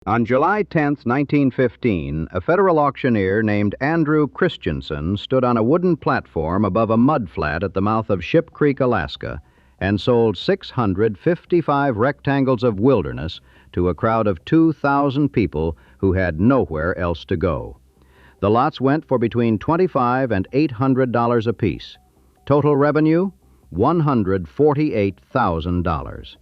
On July 10, 1915, a federal auctioneer named Andrew Christensen stood on a wooden platform above a mud flat at the mouth of Ship Creek, Alaska, and sold 655 rectangles of wilderness to a crowd of 2,000 people who had nowhere else to go. The lots went for between $25 and $800 apiece. Total revenue, $148,000.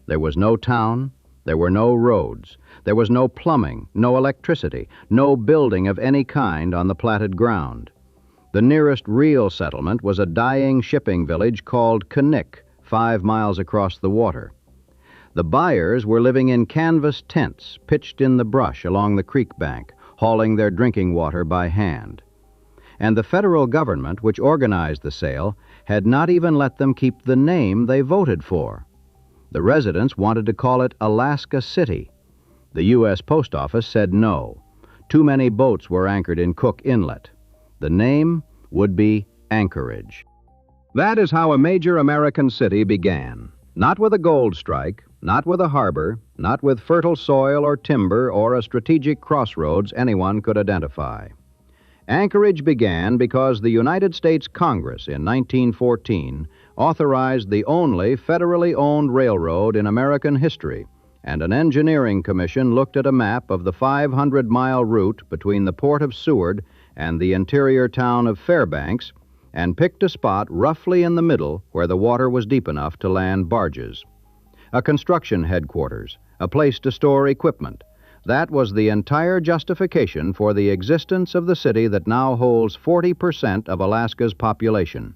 There was no town, there were no roads, there was no plumbing, no electricity, no building of any kind on the platted ground. The nearest real settlement was a dying shipping village called Knik, 5 miles across the water. The buyers were living in canvas tents pitched in the brush along the creek bank, hauling their drinking water by hand. And the federal government, which organized the sale, had not even let them keep the name they voted for. The residents wanted to call it Alaska City. The U.S. Post Office said no. Too many boats were anchored in Cook Inlet. The name would be Anchorage. That is how a major American city began. Not with a gold strike, not with a harbor, not with fertile soil or timber or a strategic crossroads anyone could identify. Anchorage began because the United States Congress in 1914 authorized the only federally owned railroad in American history, and an engineering commission looked at a map of the 500-mile route between the port of Seward and the interior town of Fairbanks and picked a spot roughly in the middle where the water was deep enough to land barges. A construction headquarters, a place to store equipment. That was the entire justification for the existence of the city that now holds 40% of Alaska's population.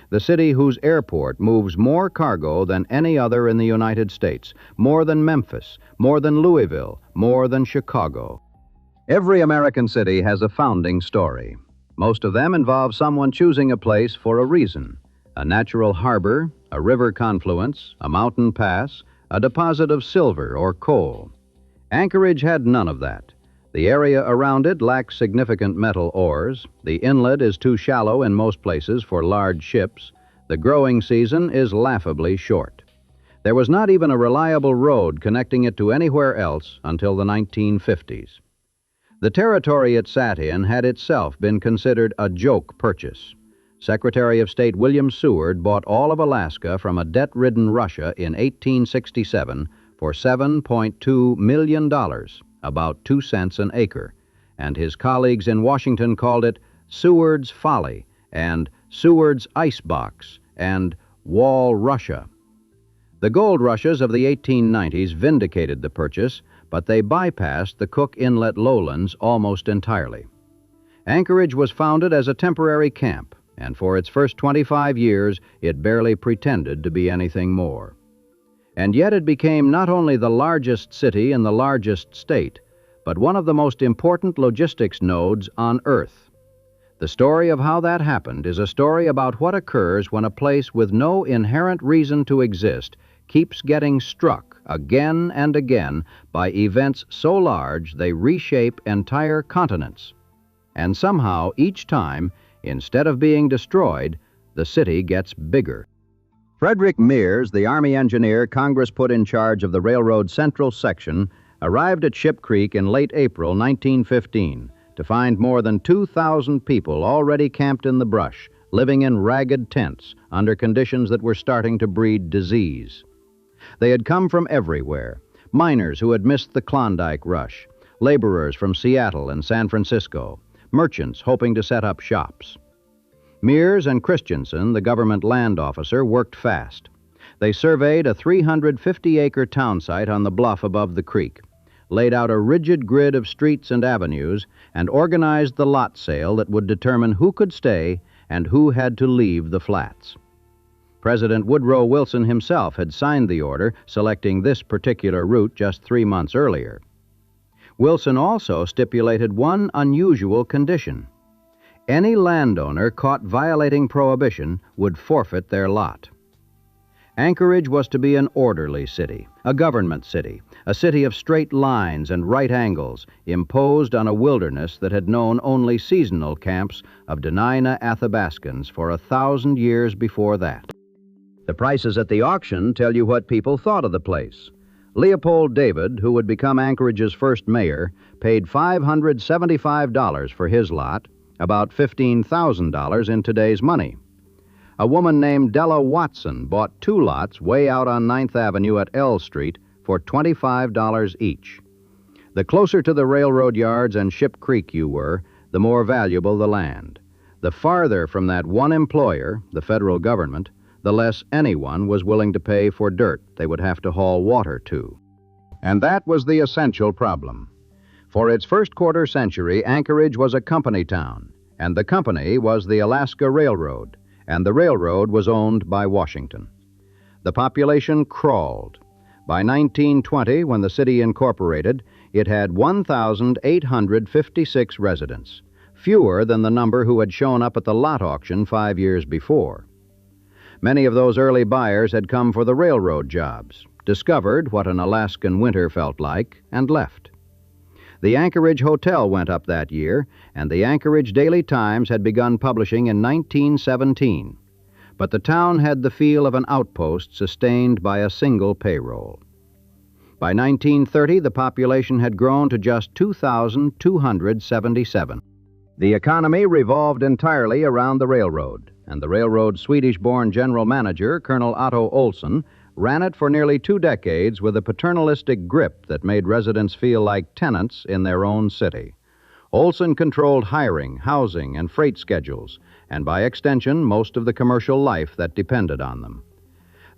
The city whose airport moves more cargo than any other in the United States, more than Memphis, more than Louisville, more than Chicago. Every American city has a founding story. Most of them involve someone choosing a place for a reason: a natural harbor, a river confluence, a mountain pass, a deposit of silver or coal. Anchorage had none of that. The area around it lacks significant metal ores. The inlet is too shallow in most places for large ships. The growing season is laughably short. There was not even a reliable road connecting it to anywhere else until the 1950s. The territory it sat in had itself been considered a joke purchase. Secretary of State William Seward bought all of Alaska from a debt-ridden Russia in 1867 for $7.2 million, about 2 cents an acre, and his colleagues in Washington called it Seward's Folly and Seward's Icebox and Wall Russia. The gold rushes of the 1890s vindicated the purchase, but they bypassed the Cook Inlet lowlands almost entirely. Anchorage was founded as a temporary camp, and for its first 25 years it barely pretended to be anything more. And yet it became not only the largest city in the largest state, but one of the most important logistics nodes on Earth. The story of how that happened is a story about what occurs when a place with no inherent reason to exist keeps getting struck again and again by events so large they reshape entire continents. And somehow, each time, instead of being destroyed, the city gets bigger. Frederick Mears, the Army engineer Congress put in charge of the railroad's central section, arrived at Ship Creek in late April 1915 to find more than 2,000 people already camped in the brush, living in ragged tents under conditions that were starting to breed disease. They had come from everywhere: miners who had missed the Klondike rush, laborers from Seattle and San Francisco, merchants hoping to set up shops. Mears and Christensen, the government land officer, worked fast. They surveyed a 350-acre town site on the bluff above the creek, laid out a rigid grid of streets and avenues, and organized the lot sale that would determine who could stay and who had to leave the flats. President Woodrow Wilson himself had signed the order selecting this particular route just 3 months earlier. Wilson also stipulated one unusual condition: any landowner caught violating prohibition would forfeit their lot. Anchorage was to be an orderly city, a government city, a city of straight lines and right angles, imposed on a wilderness that had known only seasonal camps of Dena'ina Athabascans for 1,000 years before that. The prices at the auction tell you what people thought of the place. Leopold David, who would become Anchorage's first mayor, paid $575 for his lot, about $15,000 in today's money. A woman named Della Watson bought 2 lots way out on 9th Avenue at L Street for $25 each. The closer to the railroad yards and Ship Creek you were, the more valuable the land. The farther from that one employer, the federal government, the less anyone was willing to pay for dirt they would have to haul water to. And that was the essential problem. For its first quarter century, Anchorage was a company town, and the company was the Alaska Railroad, and the railroad was owned by Washington. The population crawled. By 1920, when the city incorporated, it had 1,856 residents, fewer than the number who had shown up at the lot auction 5 years before. Many of those early buyers had come for the railroad jobs, discovered what an Alaskan winter felt like, and left. The Anchorage Hotel went up that year, and the Anchorage Daily Times had begun publishing in 1917. But the town had the feel of an outpost sustained by a single payroll. By 1930, the population had grown to just 2,277. The economy revolved entirely around the railroad, and the railroad's Swedish-born general manager, Colonel Otto Olson, ran it for nearly 2 decades with a paternalistic grip that made residents feel like tenants in their own city. Olson controlled hiring, housing, and freight schedules, and by extension, most of the commercial life that depended on them.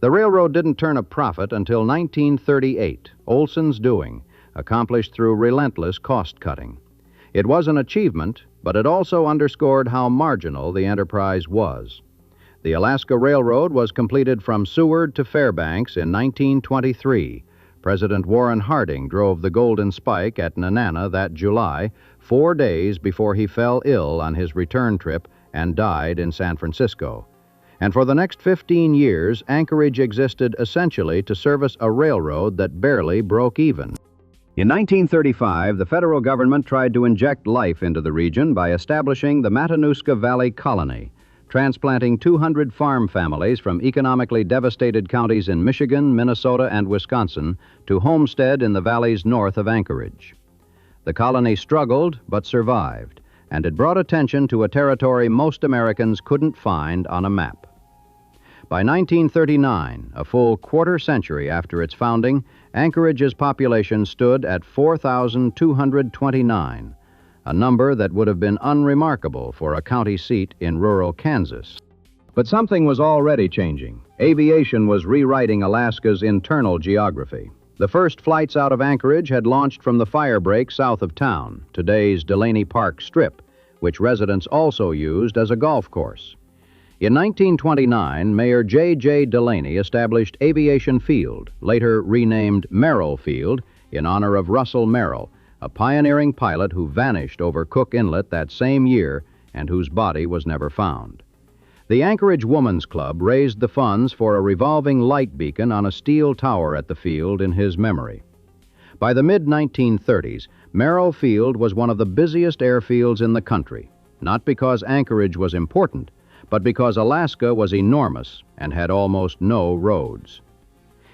The railroad didn't turn a profit until 1938, Olson's doing, accomplished through relentless cost-cutting. It was an achievement, but it also underscored how marginal the enterprise was. The Alaska Railroad was completed from Seward to Fairbanks in 1923. President Warren Harding drove the Golden Spike at Nenana that July, 4 days before he fell ill on his return trip and died in San Francisco. And for the next 15 years, Anchorage existed essentially to service a railroad that barely broke even. In 1935, the federal government tried to inject life into the region by establishing the Matanuska Valley Colony, transplanting 200 farm families from economically devastated counties in Michigan, Minnesota, and Wisconsin to homestead in the valleys north of Anchorage. The colony struggled but survived, and it brought attention to a territory most Americans couldn't find on a map. By 1939, a full quarter century after its founding, Anchorage's population stood at 4,229, a number that would have been unremarkable for a county seat in rural Kansas. But something was already changing. Aviation was rewriting Alaska's internal geography. The first flights out of Anchorage had launched from the firebreak south of town, today's Delaney Park Strip, which residents also used as a golf course. In 1929, Mayor J.J. Delaney established Aviation Field, later renamed Merrill Field, in honor of Russell Merrill, a pioneering pilot who vanished over Cook Inlet that same year and whose body was never found. The Anchorage Woman's Club raised the funds for a revolving light beacon on a steel tower at the field in his memory. By the mid-1930s, Merrill Field was one of the busiest airfields in the country, not because Anchorage was important, but because Alaska was enormous and had almost no roads.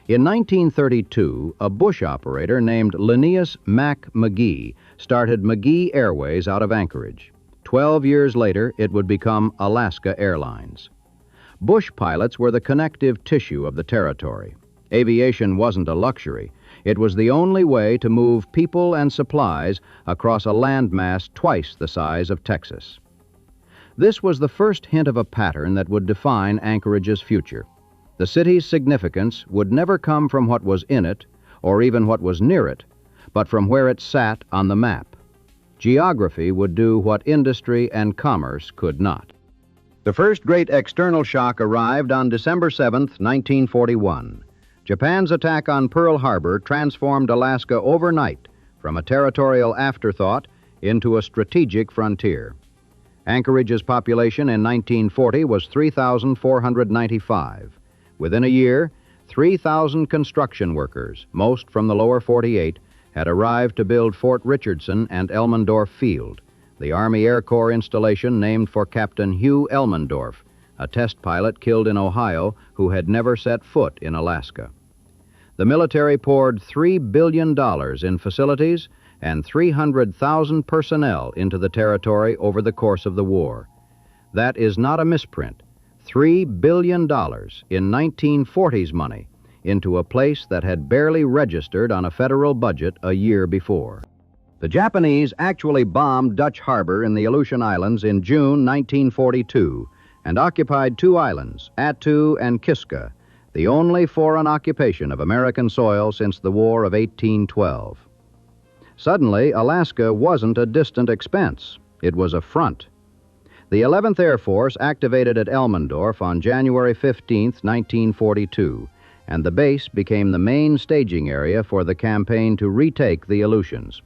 In 1932, a bush operator named Linnaeus Mac McGee started McGee Airways out of Anchorage. 12 years later, it would become Alaska Airlines. Bush pilots were the connective tissue of the territory. Aviation wasn't a luxury. It was the only way to move people and supplies across a landmass twice the size of Texas. This was the first hint of a pattern that would define Anchorage's future. The city's significance would never come from what was in it, or even what was near it, but from where it sat on the map. Geography would do what industry and commerce could not. The first great external shock arrived on December 7, 1941. Japan's attack on Pearl Harbor transformed Alaska overnight from a territorial afterthought into a strategic frontier. Anchorage's population in 1940 was 3,495. Within a year, 3,000 construction workers, most from the lower 48, had arrived to build Fort Richardson and Elmendorf Field, the Army Air Corps installation named for Captain Hugh Elmendorf, a test pilot killed in Ohio who had never set foot in Alaska. The military poured $3 billion in facilities and 300,000 personnel into the territory over the course of the war. That is not a misprint. $3 billion in 1940s money into a place that had barely registered on a federal budget a year before. The Japanese actually bombed Dutch Harbor in the Aleutian Islands in June 1942 and occupied two islands, Attu and Kiska, the only foreign occupation of American soil since the War of 1812. Suddenly, Alaska wasn't a distant expense. It was a front. The 11th Air Force activated at Elmendorf on January 15, 1942, and the base became the main staging area for the campaign to retake the Aleutians.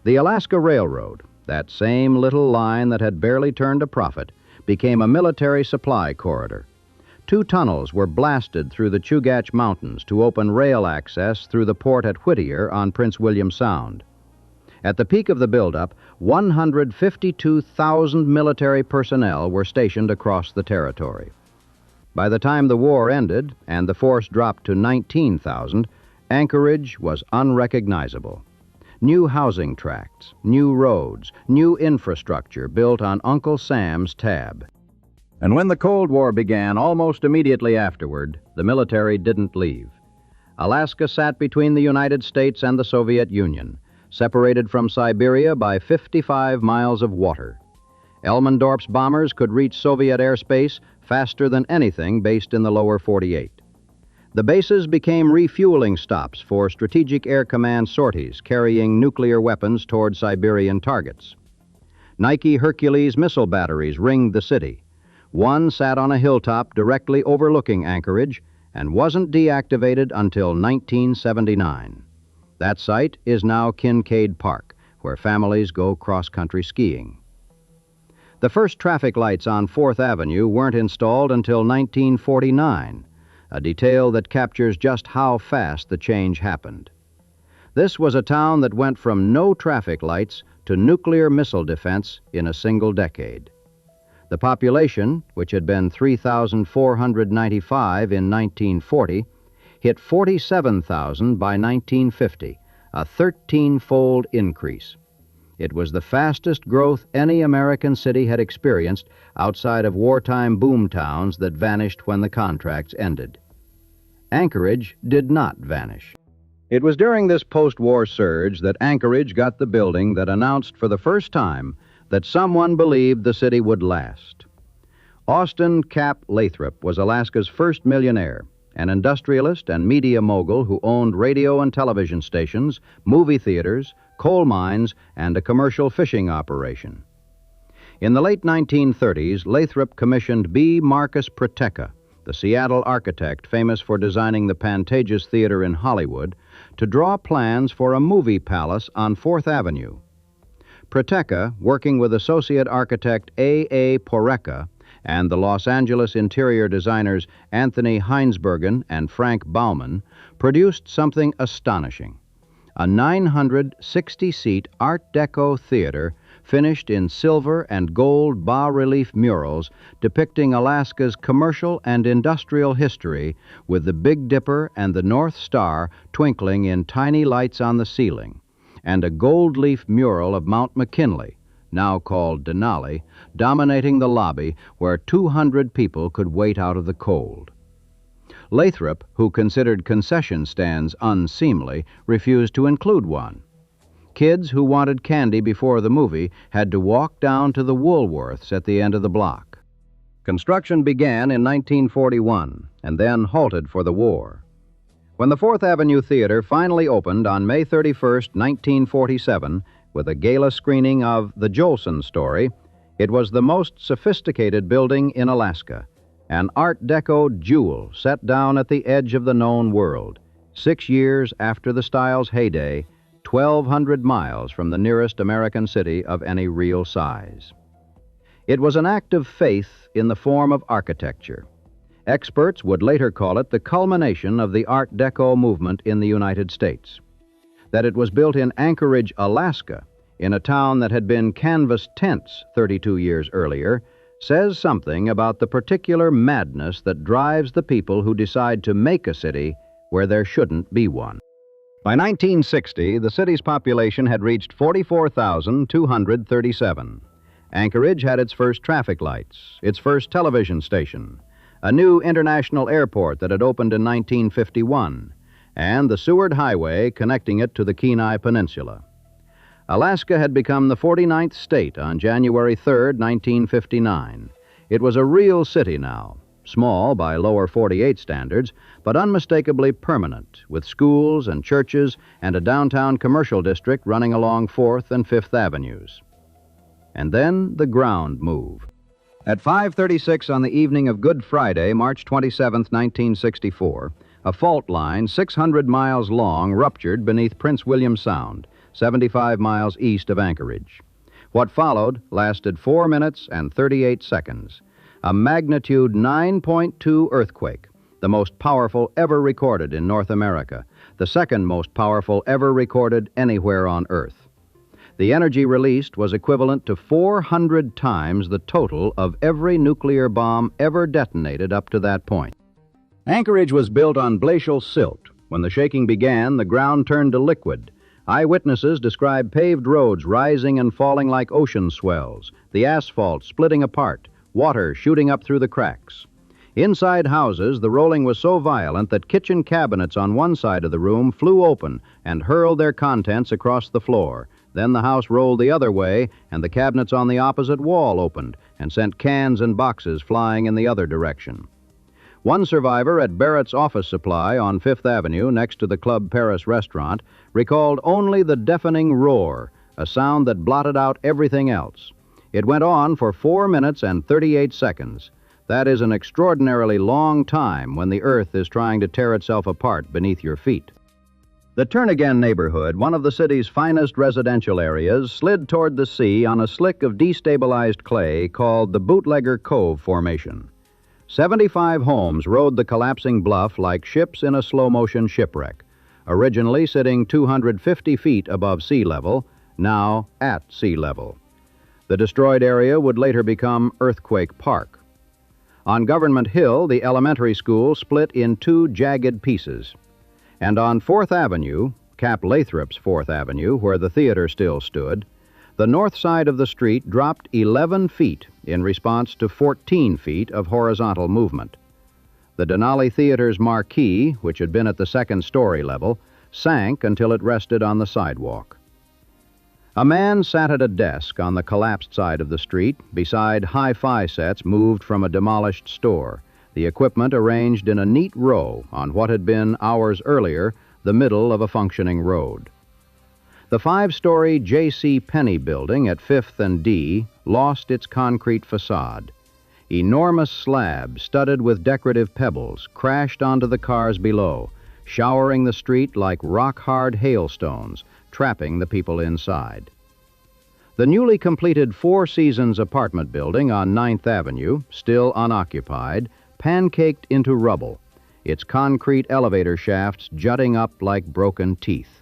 The Alaska Railroad, that same little line that had barely turned a profit, became a military supply corridor. 2 tunnels were blasted through the Chugach Mountains to open rail access through the port at Whittier on Prince William Sound. At the peak of the buildup, 152,000 military personnel were stationed across the territory. By the time the war ended and the force dropped to 19,000, Anchorage was unrecognizable. New housing tracts, new roads, new infrastructure built on Uncle Sam's tab. And when the Cold War began almost immediately afterward, the military didn't leave. Alaska sat between the United States and the Soviet Union, separated from Siberia by 55 miles of water. Elmendorf's bombers could reach Soviet airspace faster than anything based in the lower 48. The bases became refueling stops for Strategic Air Command sorties carrying nuclear weapons toward Siberian targets. Nike Hercules missile batteries ringed the city. One sat on a hilltop directly overlooking Anchorage and wasn't deactivated until 1979. That site is now Kincaid Park, where families go cross-country skiing. The first traffic lights on 4th Avenue weren't installed until 1949, a detail that captures just how fast the change happened. This was a town that went from no traffic lights to nuclear missile defense in a single decade. The population, which had been 3,495 in 1940, hit 47,000 by 1950, a 13-fold increase. It was the fastest growth any American city had experienced outside of wartime boom towns that vanished when the contracts ended. Anchorage did not vanish. It was during this post-war surge that Anchorage got the building that announced for the first time that someone believed the city would last. Austin Cap Lathrop was Alaska's first millionaire, an industrialist and media mogul who owned radio and television stations, movie theaters, coal mines, and a commercial fishing operation. In the late 1930s, Lathrop commissioned B. Marcus Prudhoe, the Seattle architect famous for designing the Pantages Theater in Hollywood, to draw plans for a movie palace on 4th Avenue. Prudhoe, working with associate architect A. Poreka and the Los Angeles interior designers Anthony Heinsbergen and Frank Baumann, produced something astonishing: a 960-seat Art Deco theater finished in silver and gold bas-relief murals depicting Alaska's commercial and industrial history, with the Big Dipper and the North Star twinkling in tiny lights on the ceiling, and a gold leaf mural of Mount McKinley, now called Denali, dominating the lobby where 200 people could wait out of the cold. Lathrop, who considered concession stands unseemly, refused to include one. Kids who wanted candy before the movie had to walk down to the Woolworths at the end of the block. Construction began in 1941 and then halted for the war. When the 4th Avenue Theater finally opened on May 31, 1947, with a gala screening of The Jolson Story, it was the most sophisticated building in Alaska, an Art Deco jewel set down at the edge of the known world, 6 years after the style's heyday, 1,200 miles from the nearest American city of any real size. It was an act of faith in the form of architecture. Experts would later call it the culmination of the Art Deco movement in the United States. That it was built in Anchorage, Alaska, in a town that had been canvas tents 32 years earlier, says something about the particular madness that drives the people who decide to make a city where there shouldn't be one. By 1960, the city's population had reached 44,237. Anchorage had its first traffic lights, its first television station, a new international airport that had opened in 1951, and the Seward Highway connecting it to the Kenai Peninsula. Alaska had become the 49th state on January 3, 1959. It was a real city now, small by lower 48 standards, but unmistakably permanent, with schools and churches and a downtown commercial district running along 4th and 5th Avenues. And then the ground move. At 5:36 on the evening of Good Friday, March 27, 1964, a fault line 600 miles long ruptured beneath Prince William Sound, 75 miles east of Anchorage. What followed lasted 4 minutes and 38 seconds. A magnitude 9.2 earthquake, the most powerful ever recorded in North America, the second most powerful ever recorded anywhere on Earth. The energy released was equivalent to 400 times the total of every nuclear bomb ever detonated up to that point. Anchorage was built on glacial silt. When the shaking began, the ground turned to liquid. Eyewitnesses described paved roads rising and falling like ocean swells, the asphalt splitting apart, water shooting up through the cracks. Inside houses, the rolling was so violent that kitchen cabinets on one side of the room flew open and hurled their contents across the floor. Then the house rolled the other way, and the cabinets on the opposite wall opened and sent cans and boxes flying in the other direction. One survivor at Barrett's Office Supply on 5th Avenue, next to the Club Paris restaurant, recalled only the deafening roar, a sound that blotted out everything else. It went on for 4 minutes and 38 seconds. That is an extraordinarily long time when the earth is trying to tear itself apart beneath your feet. The Turn-Again neighborhood, one of the city's finest residential areas, slid toward the sea on a slick of destabilized clay called the Bootlegger Cove Formation. 75 homes rode the collapsing bluff like ships in a slow-motion shipwreck, originally sitting 250 feet above sea level, now at sea level. The destroyed area would later become Earthquake Park. On Government Hill, the elementary school split in 2 jagged pieces. And on 4th Avenue, Cap Lathrop's 4th Avenue, where the theater still stood, the north side of the street dropped 11 feet in response to 14 feet of horizontal movement. The Denali Theater's marquee, which had been at the 2nd story level, sank until it rested on the sidewalk. A man sat at a desk on the collapsed side of the street beside hi-fi sets moved from a demolished store, the equipment arranged in a neat row on what had been, hours earlier, the middle of a functioning road. The 5-story J.C. Penney building at 5th and D lost its concrete facade. Enormous slabs studded with decorative pebbles crashed onto the cars below, showering the street like rock-hard hailstones, trapping the people inside. The newly completed 4 Seasons apartment building on 9th Avenue, still unoccupied, pancaked into rubble, its concrete elevator shafts jutting up like broken teeth.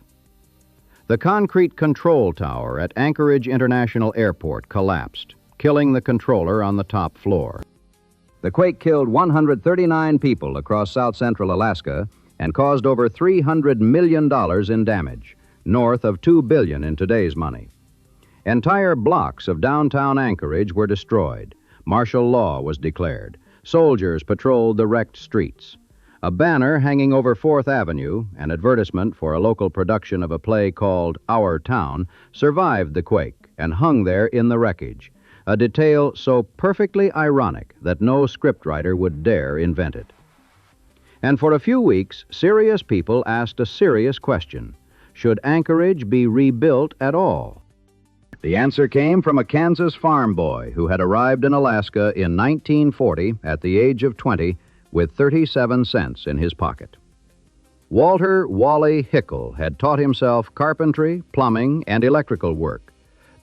The concrete control tower at Anchorage International Airport collapsed, killing the controller on the top floor. The quake killed 139 people across south-central Alaska and caused over $300 million in damage, north of $2 billion in today's money. Entire blocks of downtown Anchorage were destroyed. Martial law was declared. Soldiers patrolled the wrecked streets. A banner hanging over 4th Avenue, an advertisement for a local production of a play called Our Town, survived the quake and hung there in the wreckage, a detail so perfectly ironic that no scriptwriter would dare invent it. And for a few weeks, serious people asked a serious question. Should Anchorage be rebuilt at all? The answer came from a Kansas farm boy who had arrived in Alaska in 1940 at the age of 20 with 37 cents in his pocket. Walter Wally Hickel had taught himself carpentry, plumbing, and electrical work,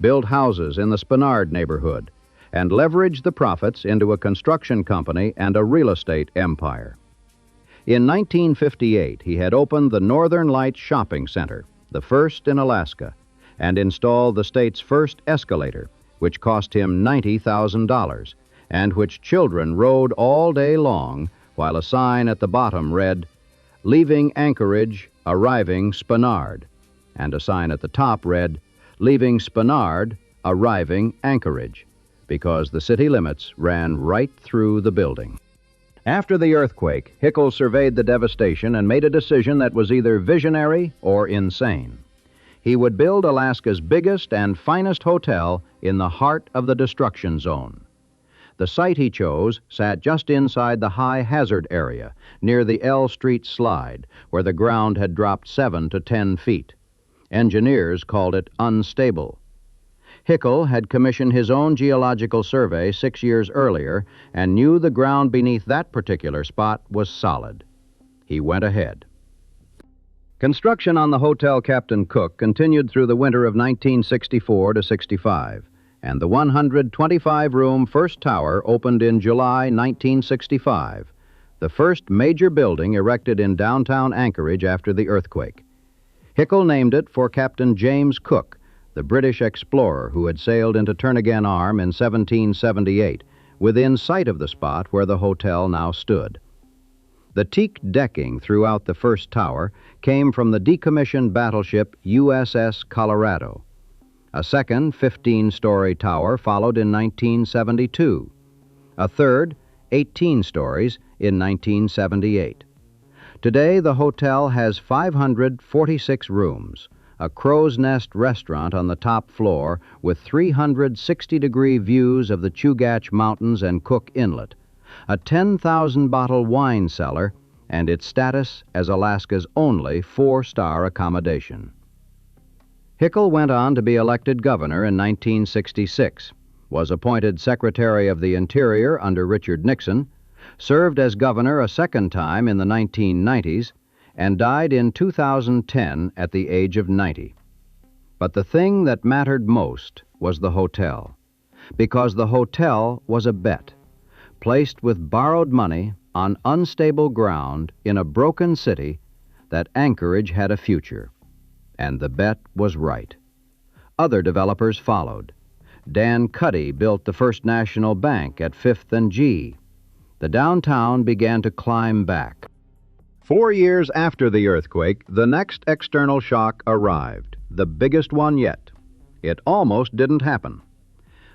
built houses in the Spenard neighborhood, and leveraged the profits into a construction company and a real estate empire. In 1958, he had opened the Northern Lights Shopping Center, the first in Alaska, and installed the state's first escalator, which cost him $90,000, and which children rode all day long while a sign at the bottom read, "Leaving Anchorage, arriving Spenard," and a sign at the top read, "Leaving Spenard, arriving Anchorage," because the city limits ran right through the building. After the earthquake, Hickel surveyed the devastation and made a decision that was either visionary or insane. He would build Alaska's biggest and finest hotel in the heart of the destruction zone. The site he chose sat just inside the high hazard area, near the L Street slide, where the ground had dropped 7 to 10 feet. Engineers called it unstable. Hickel had commissioned his own geological survey 6 years earlier and knew the ground beneath that particular spot was solid. He went ahead. Construction on the Hotel Captain Cook continued through the winter of 1964 to 65, and the 125-room first tower opened in July 1965, the first major building erected in downtown Anchorage after the earthquake. Hickel named it for Captain James Cook, the British explorer who had sailed into Turnagain Arm in 1778, within sight of the spot where the hotel now stood. The teak decking throughout the first tower came from the decommissioned battleship USS Colorado. A second 15-story tower followed in 1972. A third, 18 stories, in 1978. Today, the hotel has 546 rooms, a crow's nest restaurant on the top floor with 360-degree views of the Chugach Mountains and Cook Inlet, a 10,000-bottle wine cellar, and its status as Alaska's only 4-star accommodation. Hickel went on to be elected governor in 1966, was appointed Secretary of the Interior under Richard Nixon, served as governor a second time in the 1990s, and died in 2010 at the age of 90. But the thing that mattered most was the hotel, because the hotel was a bet, placed with borrowed money on unstable ground in a broken city, that Anchorage had a future. And the bet was right. Other developers followed. Dan Cuddy built the First National Bank at 5th and G. The downtown began to climb back. 4 years after the earthquake, the next external shock arrived, the biggest one yet. It almost didn't happen.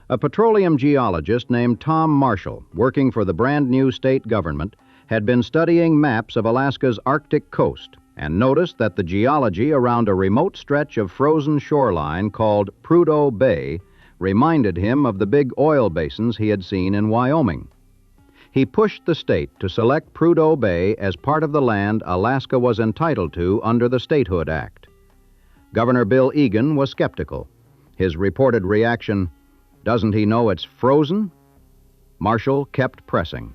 A petroleum geologist named Tom Marshall, working for the brand-new state government, had been studying maps of Alaska's Arctic coast and noticed that the geology around a remote stretch of frozen shoreline called Prudhoe Bay reminded him of the big oil basins he had seen in Wyoming. He pushed the state to select Prudhoe Bay as part of the land Alaska was entitled to under the Statehood Act. Governor Bill Egan was skeptical. His reported reaction, "Doesn't he know it's frozen?" Marshall kept pressing.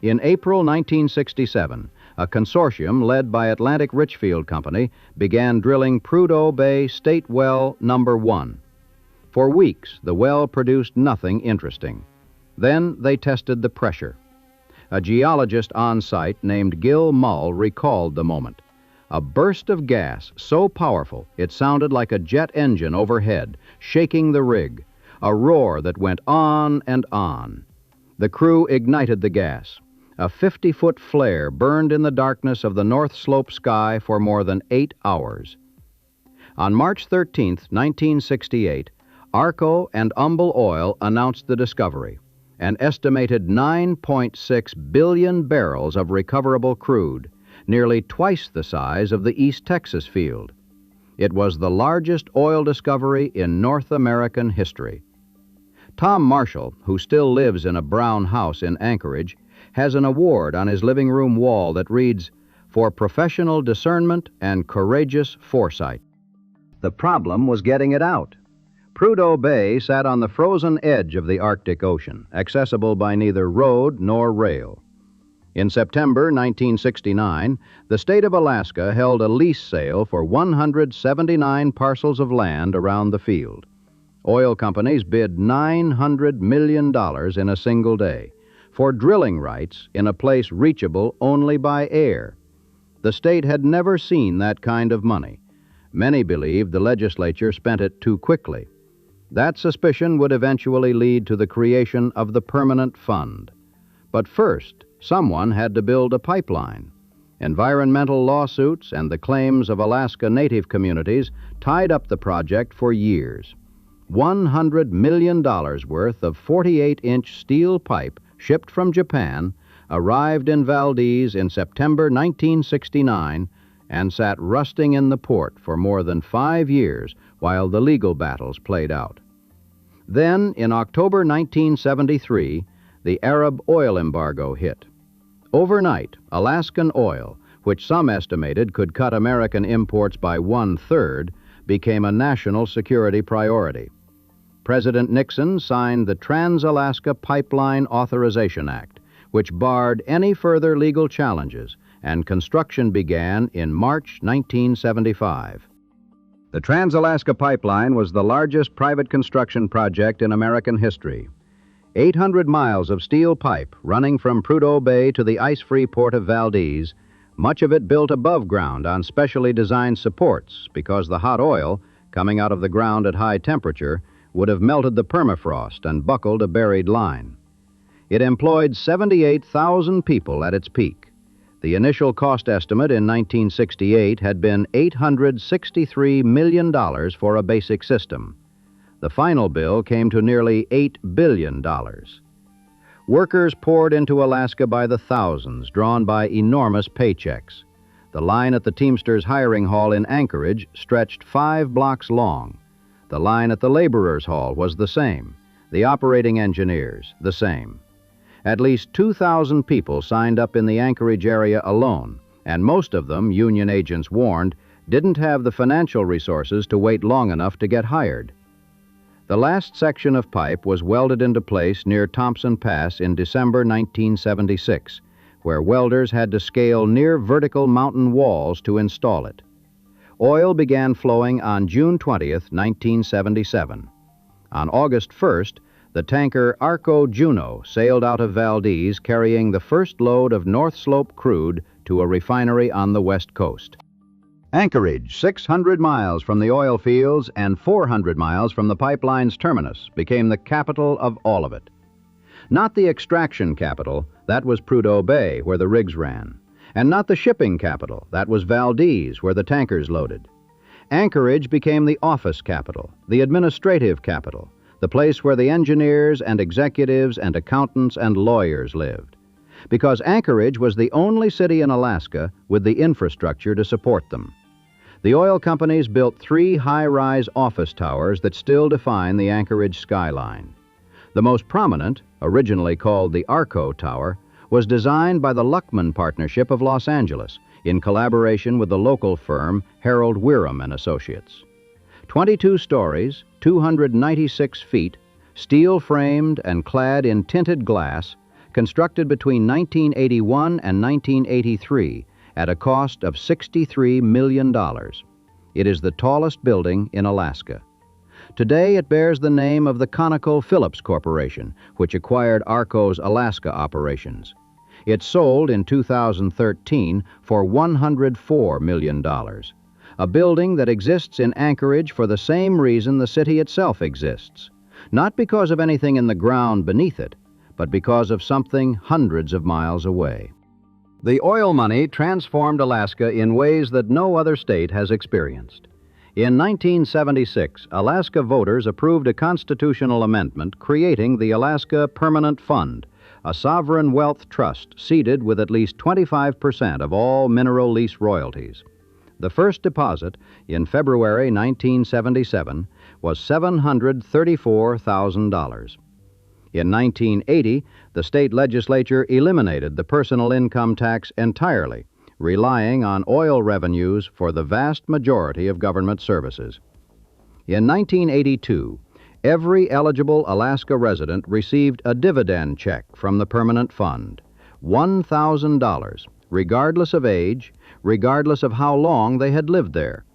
In April 1967, a consortium led by Atlantic Richfield Company began drilling Prudhoe Bay State Well Number 1. For weeks, the well produced nothing interesting. Then they tested the pressure. A geologist on site named Gil Mull recalled the moment. A burst of gas so powerful it sounded like a jet engine overhead, shaking the rig, a roar that went on and on. The crew ignited the gas. A 50-foot flare burned in the darkness of the North Slope sky for more than 8 hours. On March 13, 1968, Arco and Humble Oil announced the discovery, an estimated 9.6 billion barrels of recoverable crude, nearly twice the size of the East Texas field. It was the largest oil discovery in North American history. Tom Marshall, who still lives in a brown house in Anchorage, has an award on his living room wall that reads, "For professional discernment and courageous foresight." The problem was getting it out. Prudhoe Bay sat on the frozen edge of the Arctic Ocean, accessible by neither road nor rail. In September 1969, the state of Alaska held a lease sale for 179 parcels of land around the field. Oil companies bid $900 million in a single day for drilling rights in a place reachable only by air. The state had never seen that kind of money. Many believed the legislature spent it too quickly. That suspicion would eventually lead to the creation of the Permanent Fund. But first, someone had to build a pipeline. Environmental lawsuits and the claims of Alaska Native communities tied up the project for years. $100 million worth of 48-inch steel pipe shipped from Japan arrived in Valdez in September 1969 and sat rusting in the port for more than 5 years while the legal battles played out. Then, in October 1973, the Arab oil embargo hit. Overnight, Alaskan oil, which some estimated could cut American imports by 1/3, became a national security priority. President Nixon signed the Trans-Alaska Pipeline Authorization Act, which barred any further legal challenges, and construction began in March 1975. The Trans-Alaska Pipeline was the largest private construction project in American history. 800 miles of steel pipe running from Prudhoe Bay to the ice-free port of Valdez, much of it built above ground on specially designed supports because the hot oil, coming out of the ground at high temperature, would have melted the permafrost and buckled a buried line. It employed 78,000 people at its peak. The initial cost estimate in 1968 had been $863 million for a basic system. The final bill came to nearly $8 billion. Workers poured into Alaska by the thousands, drawn by enormous paychecks. The line at the Teamsters hiring hall in Anchorage stretched 5 blocks long. The line at the laborers' hall was the same. The operating engineers, the same. At least 2,000 people signed up in the Anchorage area alone, and most of them, union agents warned, didn't have the financial resources to wait long enough to get hired. The last section of pipe was welded into place near Thompson Pass in December 1976, where welders had to scale near vertical mountain walls to install it. Oil began flowing on June 20th, 1977. On August 1st, the tanker Arco Juno sailed out of Valdez carrying the first load of North Slope crude to a refinery on the west coast. Anchorage, 600 miles from the oil fields and 400 miles from the pipeline's terminus, became the capital of all of it. Not the extraction capital, that was Prudhoe Bay, where the rigs ran. And not the shipping capital, that was Valdez, where the tankers loaded. Anchorage became the office capital, the administrative capital, the place where the engineers and executives and accountants and lawyers lived. Because Anchorage was the only city in Alaska with the infrastructure to support them. The oil companies built 3 high-rise office towers that still define the Anchorage skyline. The most prominent, originally called the Arco Tower, was designed by the Luckman Partnership of Los Angeles in collaboration with the local firm Harold Wirram and Associates. 22 stories, 296 feet, steel-framed and clad in tinted glass, constructed between 1981 and 1983 at a cost of $63 million. It is the tallest building in Alaska. Today it bears the name of the ConocoPhillips Corporation, which acquired Arco's Alaska operations. It sold in 2013 for $104 million. A building that exists in Anchorage for the same reason the city itself exists. Not because of anything in the ground beneath it, but because of something hundreds of miles away. The oil money transformed Alaska in ways that no other state has experienced. In 1976, Alaska voters approved a constitutional amendment creating the Alaska Permanent Fund, a sovereign wealth trust seeded with at least 25% of all mineral lease royalties. The first deposit, in February 1977, was $734,000. In 1980, the state legislature eliminated the personal income tax entirely, relying on oil revenues for the vast majority of government services. In 1982, every eligible Alaska resident received a dividend check from the Permanent Fund, $1,000, regardless of age, regardless of how long they had lived there.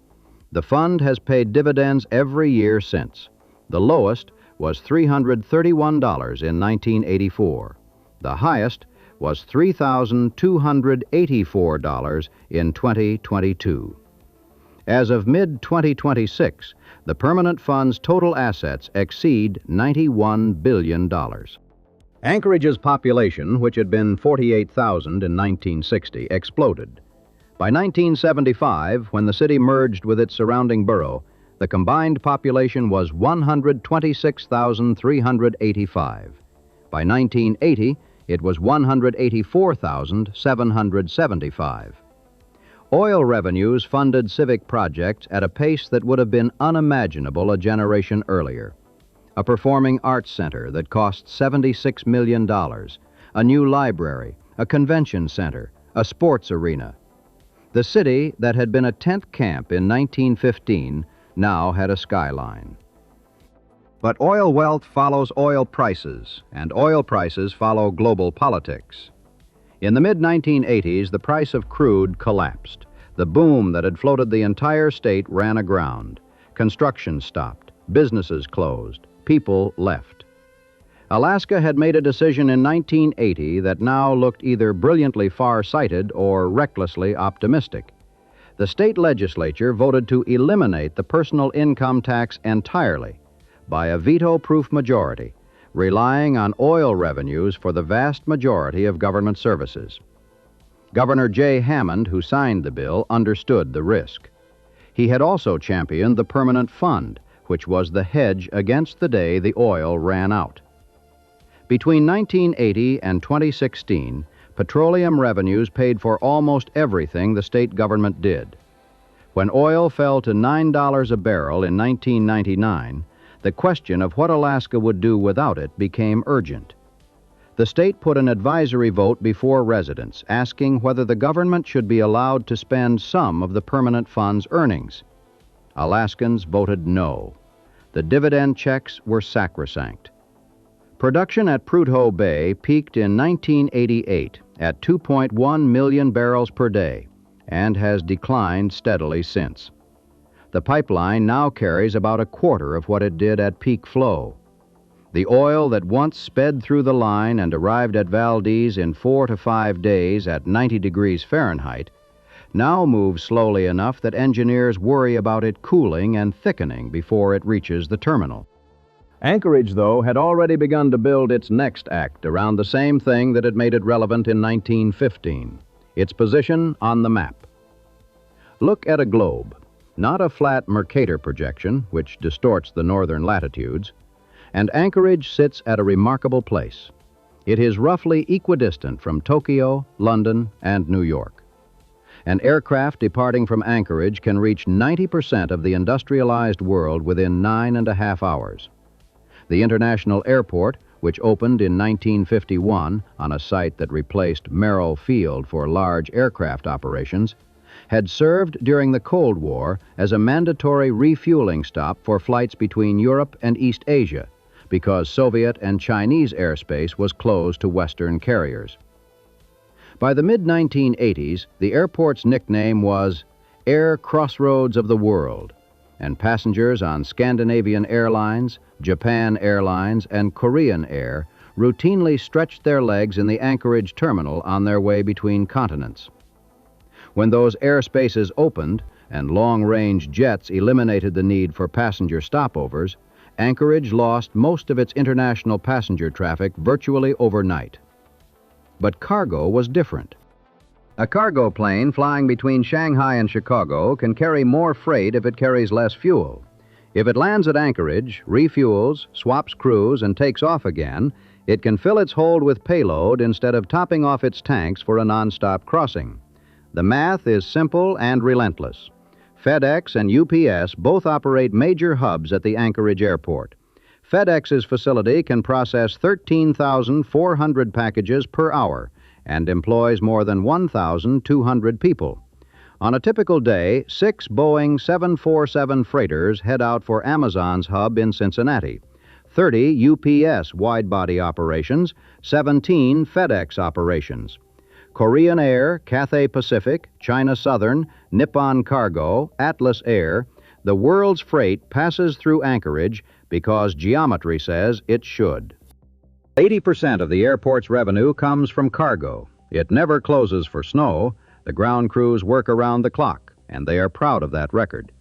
The fund has paid dividends every year since. The lowest was $331 in 1984. The highest was $3,284 in 2022. As of mid-2026, the Permanent Fund's total assets exceed $91 billion. Anchorage's population, which had been 48,000 in 1960, exploded. By 1975, when the city merged with its surrounding borough, the combined population was 126,385. By 1980, it was 184,775. Oil revenues funded civic projects at a pace that would have been unimaginable a generation earlier. A performing arts center that cost $76 million, a new library, a convention center, a sports arena. The city that had been a tent camp in 1915 now had a skyline. But oil wealth follows oil prices, and oil prices follow global politics. In the mid-1980s, the price of crude collapsed. The boom that had floated the entire state ran aground. Construction stopped. Businesses closed. People left. Alaska had made a decision in 1980 that now looked either brilliantly far-sighted or recklessly optimistic. The state legislature voted to eliminate the personal income tax entirely by a veto-proof majority, relying on oil revenues for the vast majority of government services. Governor J. Hammond, who signed the bill, understood the risk. He had also championed the permanent fund, which was the hedge against the day the oil ran out. Between 1980 and 2016, petroleum revenues paid for almost everything the state government did. When oil fell to $9 a barrel in 1999, the question of what Alaska would do without it became urgent. The state put an advisory vote before residents, asking whether the government should be allowed to spend some of the permanent fund's earnings. Alaskans voted no. The dividend checks were sacrosanct. Production at Prudhoe Bay peaked in 1988 at 2.1 million barrels per day and has declined steadily since. The pipeline now carries about a quarter of what it did at peak flow. The oil that once sped through the line and arrived at Valdez in 4 to 5 days at 90 degrees Fahrenheit now moves slowly enough that engineers worry about it cooling and thickening before it reaches the terminal. Anchorage, though, had already begun to build its next act around the same thing that had made it relevant in 1915, its position on the map. Look at a globe. Not a flat Mercator projection, which distorts the northern latitudes, and Anchorage sits at a remarkable place. It is roughly equidistant from Tokyo, London, and New York. An aircraft departing from Anchorage can reach 90% of the industrialized world within 9.5 hours. The International Airport, which opened in 1951 on a site that replaced Merrill Field for large aircraft operations, had served during the Cold War as a mandatory refueling stop for flights between Europe and East Asia because Soviet and Chinese airspace was closed to Western carriers. By the mid-1980s, the airport's nickname was Air Crossroads of the World, and passengers on Scandinavian Airlines, Japan Airlines, and Korean Air routinely stretched their legs in the Anchorage terminal on their way between continents. When those airspaces opened and long-range jets eliminated the need for passenger stopovers, Anchorage lost most of its international passenger traffic virtually overnight. But cargo was different. A cargo plane flying between Shanghai and Chicago can carry more freight if it carries less fuel. If it lands at Anchorage, refuels, swaps crews, and takes off again, it can fill its hold with payload instead of topping off its tanks for a nonstop crossing. The math is simple and relentless. FedEx and UPS both operate major hubs at the Anchorage airport. FedEx's facility can process 13,400 packages per hour and employs more than 1,200 people. On a typical day, 6 Boeing 747 freighters head out for Amazon's hub in Cincinnati, 30 UPS wide-body operations, 17 FedEx operations. Korean Air, Cathay Pacific, China Southern, Nippon Cargo, Atlas Air, the world's freight passes through Anchorage because geometry says it should. 80% of the airport's revenue comes from cargo. It never closes for snow. The ground crews work around the clock, and they are proud of that record.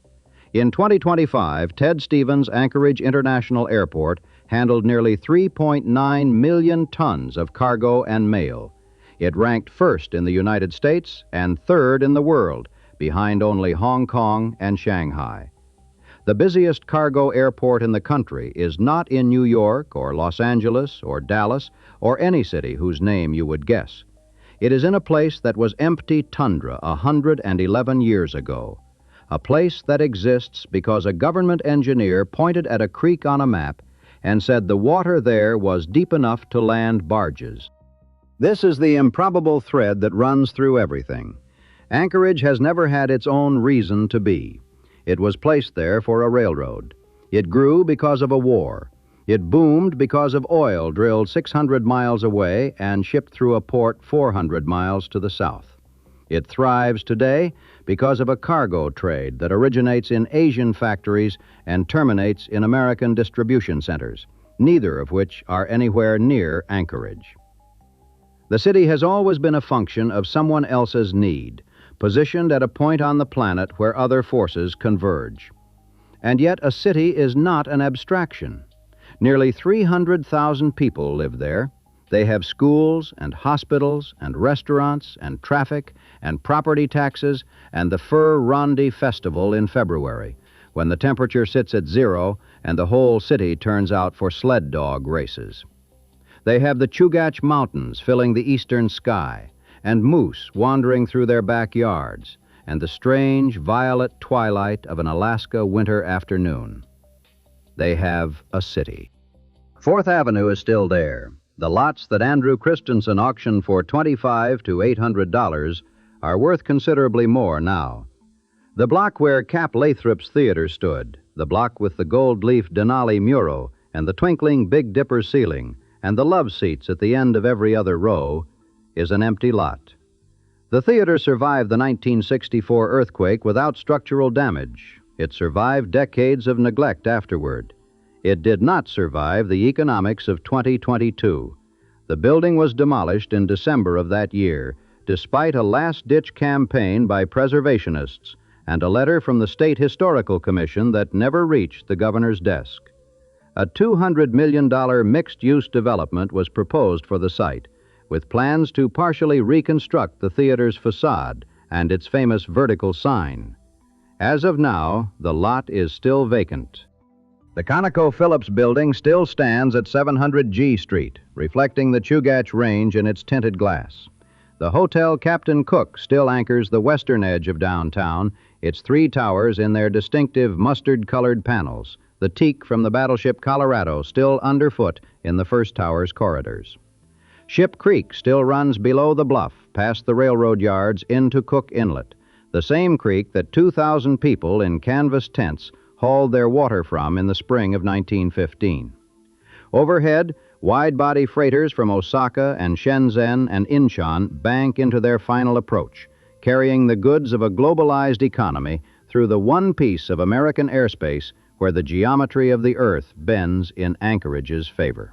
In 2025, Ted Stevens Anchorage International Airport handled nearly 3.9 million tons of cargo and mail. It ranked first in the United States and third in the world, behind only Hong Kong and Shanghai. The busiest cargo airport in the country is not in New York or Los Angeles or Dallas or any city whose name you would guess. It is in a place that was empty tundra 111 years ago, a place that exists because a government engineer pointed at a creek on a map and said the water there was deep enough to land barges. This is the improbable thread that runs through everything. Anchorage has never had its own reason to be. It was placed there for a railroad. It grew because of a war. It boomed because of oil drilled 600 miles away and shipped through a port 400 miles to the south. It thrives today because of a cargo trade that originates in Asian factories and terminates in American distribution centers, neither of which are anywhere near Anchorage. The city has always been a function of someone else's need, positioned at a point on the planet where other forces converge. And yet a city is not an abstraction. Nearly 300,000 people live there. They have schools and hospitals and restaurants and traffic and property taxes and the Fur Rondi Festival in February, when the temperature sits at 0 and the whole city turns out for sled dog races. They have the Chugach Mountains filling the eastern sky, and moose wandering through their backyards, and the strange violet twilight of an Alaska winter afternoon. They have a city. 4th Avenue is still there. The lots that Andrew Christensen auctioned for $25 to $800 are worth considerably more now. The block where Cap Lathrop's theater stood, the block with the gold-leaf Denali mural and the twinkling Big Dipper ceiling and the love seats at the end of every other row, is an empty lot. The theater survived the 1964 earthquake without structural damage. It survived decades of neglect afterward. It did not survive the economics of 2022. The building was demolished in December of that year, despite a last-ditch campaign by preservationists and a letter from the State Historical Commission that never reached the governor's desk. A $200 million mixed-use development was proposed for the site, with plans to partially reconstruct the theater's facade and its famous vertical sign. As of now, the lot is still vacant. The ConocoPhillips building still stands at 700 G Street, reflecting the Chugach Range in its tinted glass. The Hotel Captain Cook still anchors the western edge of downtown, its 3 towers in their distinctive mustard-colored panels, the teak from the battleship Colorado still underfoot in the first tower's corridors. Ship Creek still runs below the bluff, past the railroad yards into Cook Inlet, the same creek that 2,000 people in canvas tents hauled their water from in the spring of 1915. Overhead, wide-body freighters from Osaka and Shenzhen and Incheon bank into their final approach, carrying the goods of a globalized economy through the one piece of American airspace where the geometry of the earth bends in Anchorage's favor.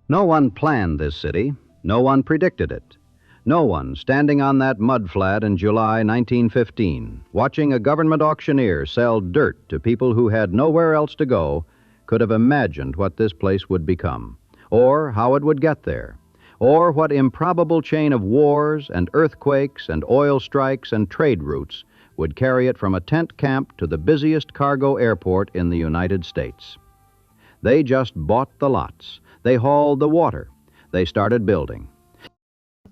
No one planned this city. No one predicted it. No one, standing on that mudflat in July 1915, watching a government auctioneer sell dirt to people who had nowhere else to go, could have imagined what this place would become, or how it would get there, or what improbable chain of wars and earthquakes and oil strikes and trade routes would carry it from a tent camp to the busiest cargo airport in the United States. They just bought the lots. They hauled the water. They started building.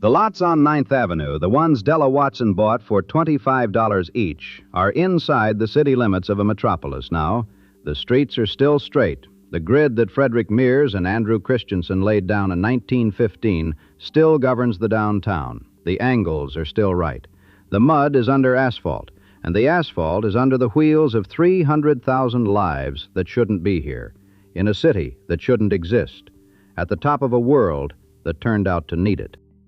The lots on 9th Avenue, the ones Della Watson bought for $25 each, are inside the city limits of a metropolis now. The streets are still straight. The grid that Frederick Mears and Andrew Christensen laid down in 1915 still governs the downtown. The angles are still right. The mud is under asphalt, and the asphalt is under the wheels of 300,000 lives that shouldn't be here, in a city that shouldn't exist, at the top of a world that turned out to need it.